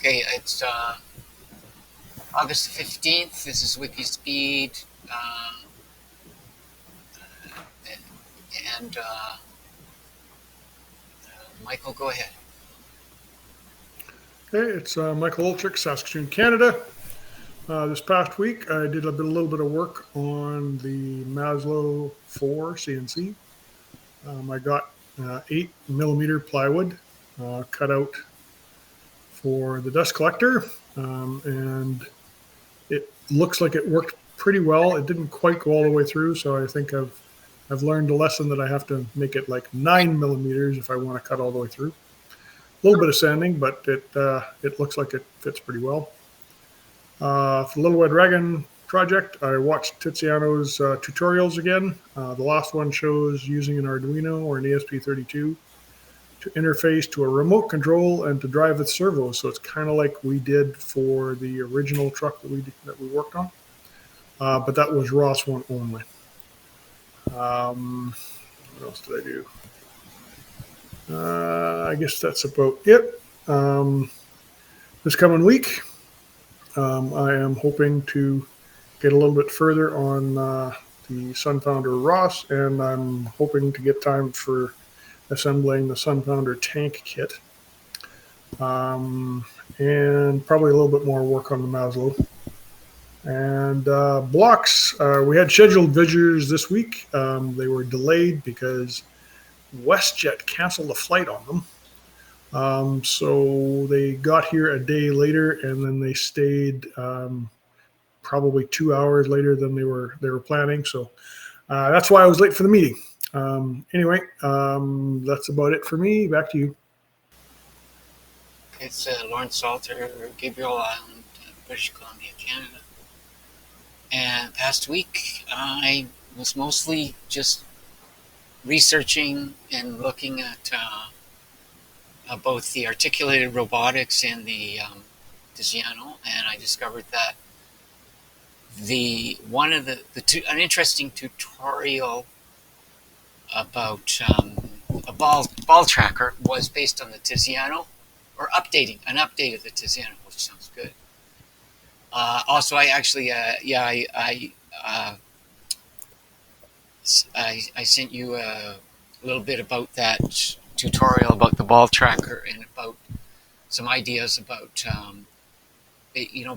Okay, it's August 15th. This is WIKISPEED. And Michael, go ahead. Hey, it's Michael Olczyk, Saskatoon, Canada. This past week, I did a little bit of work on the Maslow 4 CNC. I got 8 millimeter plywood cut out for the dust collector, and it looks like it worked pretty well. It didn't quite go all the way through, so I think I've learned a lesson that I have to make it like 9 millimeters if I want to cut all the way through. A little bit of sanding, but it looks like it fits pretty well. For the Little Red Dragon project, I watched Tiziano's tutorials again. The last one shows using an Arduino or an ESP32 to interface to a remote control and to drive with servos. So it's kind of like we did for the original truck that we worked on, but that was ROS one only. What else did I do? I guess that's about it. This coming week, I am hoping to get a little bit further on the Sunfounder ROS, and I'm hoping to get time for assembling the Sunfounder tank kit. And probably a little bit more work on the Maslow. And blocks, we had scheduled visitors this week. They were delayed because WestJet canceled a flight on them. So they got here a day later, and then they stayed probably 2 hours later than they were planning. So that's why I was late for the meeting. Anyway, that's about it for me. Back to you. It's Lawrence Salter, Gabriel Island, British Columbia, Canada. And past week, I was mostly just researching and looking at both the articulated robotics and the Tiziano, and I discovered that an interesting tutorial about a ball tracker was based on the Tiziano, or an update of the Tiziano, which sounds good. Also, I actually, I sent you a little bit about that tutorial about the ball tracker and about some ideas about,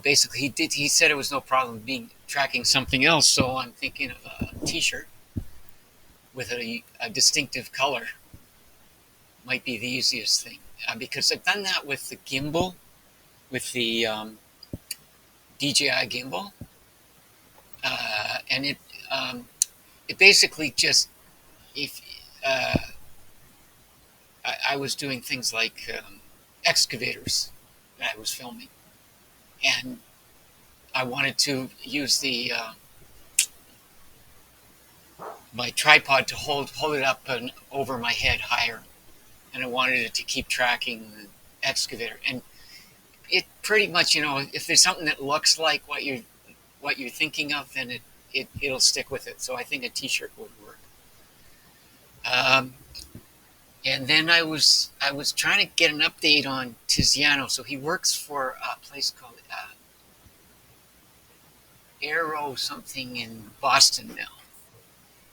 basically he said it was no problem tracking something else. So I'm thinking of a T-shirt with a distinctive color might be the easiest thing, because I've done that with the gimbal, with the DJI gimbal, and it basically just, if I was doing things like excavators that I was filming, and I wanted to use my tripod to hold it up and over my head higher, and I wanted it to keep tracking the excavator. And it pretty much, if there's something that looks like what you're thinking of, then it'll stick with it. So I think a T-shirt would work. And then I was trying to get an update on Tiziano. So he works for a place called Aero something in Boston now.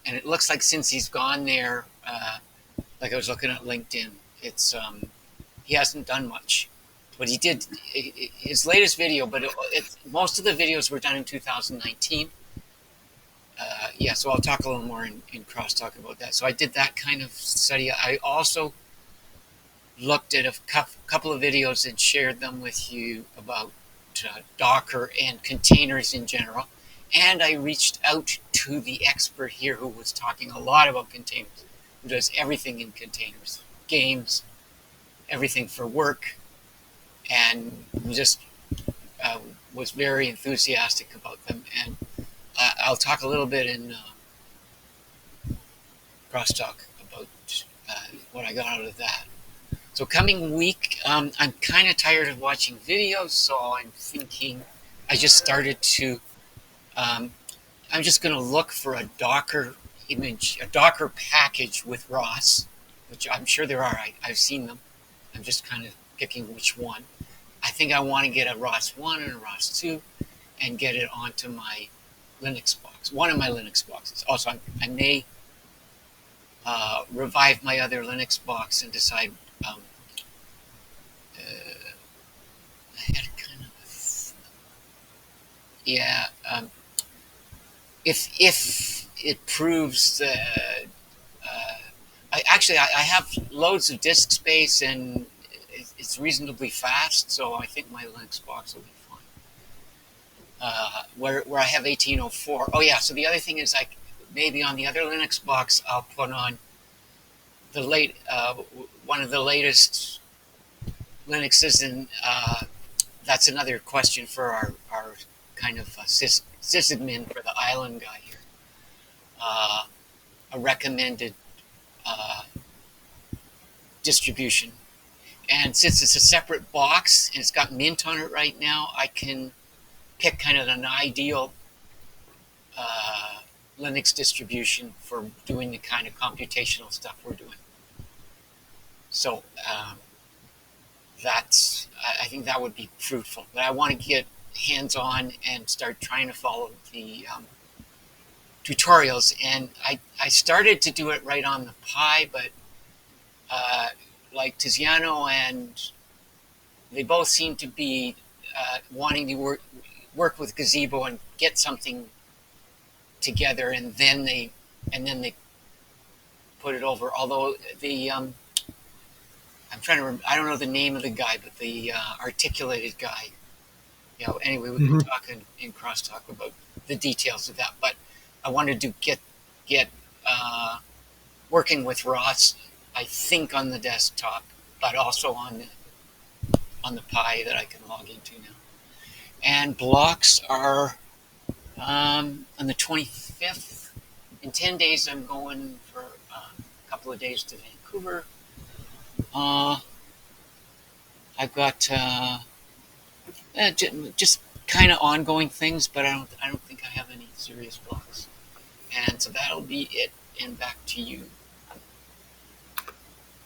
And it looks like since he's gone there, like I was looking at LinkedIn, it's he hasn't done much. But he did his latest video, but most of the videos were done in 2019. So I'll talk a little more in crosstalk about that. So I did that kind of study. I also looked at a couple of videos and shared them with you about Docker and containers in general. And I reached out to the expert here who was talking a lot about containers, who does everything in containers, games, everything for work, and just was very enthusiastic about them. And I'll talk a little bit in crosstalk about what I got out of that. So coming week, I'm kind of tired of watching videos, so I'm thinking I just started to, I'm just going to look for a Docker image, a Docker package with ROS, which I'm sure there are. I've seen them. I'm just kind of picking which one. I think I want to get a ROS 1 and a ROS 2 and get it onto my Linux box, one of my Linux boxes. Also, I may revive my other Linux box and decide. I had kind of yeah. If it proves that I have loads of disk space and it's reasonably fast, so I think my Linux box will be fine. Where I have 1804. Oh yeah. So the other thing is, like, maybe on the other Linux box I'll put on the one of the latest Linuxes, and that's another question for our kind of sysadmin for the island guy here. A recommended uh, distribution. And since it's a separate box and it's got Mint on it right now, I can pick kind of an ideal Linux distribution for doing the kind of computational stuff we're doing. So I think that would be fruitful. But I want to get hands-on and start trying to follow the tutorials. And I started to do it right on the Pi, but like Tiziano and they both seem to be wanting to work with Gazebo and get something together, and then they put it over. Although I'm trying to remember, I don't know the name of the guy, but the articulated guy. Anyway, we can talk in crosstalk about the details of that. But I wanted to get working with Ross, I think, on the desktop, but also on the Pi that I can log into now. And blocks are on the 25th. In 10 days, I'm going for a couple of days to Vancouver. I've got just kind of ongoing things, but I don't think I have any serious blocks. And so that'll be it. And back to you.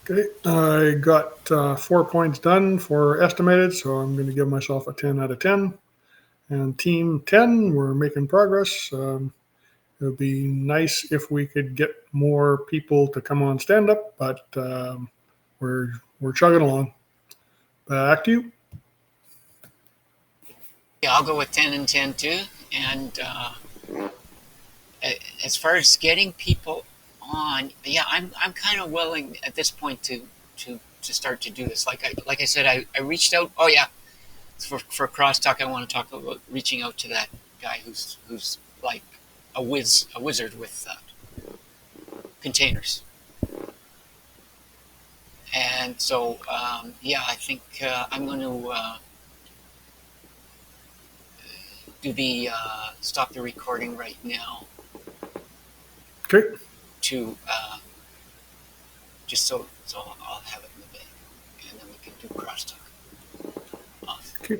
Okay, I got 4 points done for estimated, so I'm going to give myself a 10 out of 10. And team 10, we're making progress. It would be nice if we could get more people to come on stand-up, but we're chugging along. Back to you. Yeah, I'll go with 10 and 10 too. And as far as getting people on, yeah, I'm kind of willing at this point to start to do this. Like I said, I reached out. Oh yeah, for crosstalk, I want to talk about reaching out to that guy who's like a wizard with containers. And so yeah, I think I'm going to do the stop the recording right now. Okay. To just so I'll have it in the bay, and then we can do crosstalk. Awesome. Okay.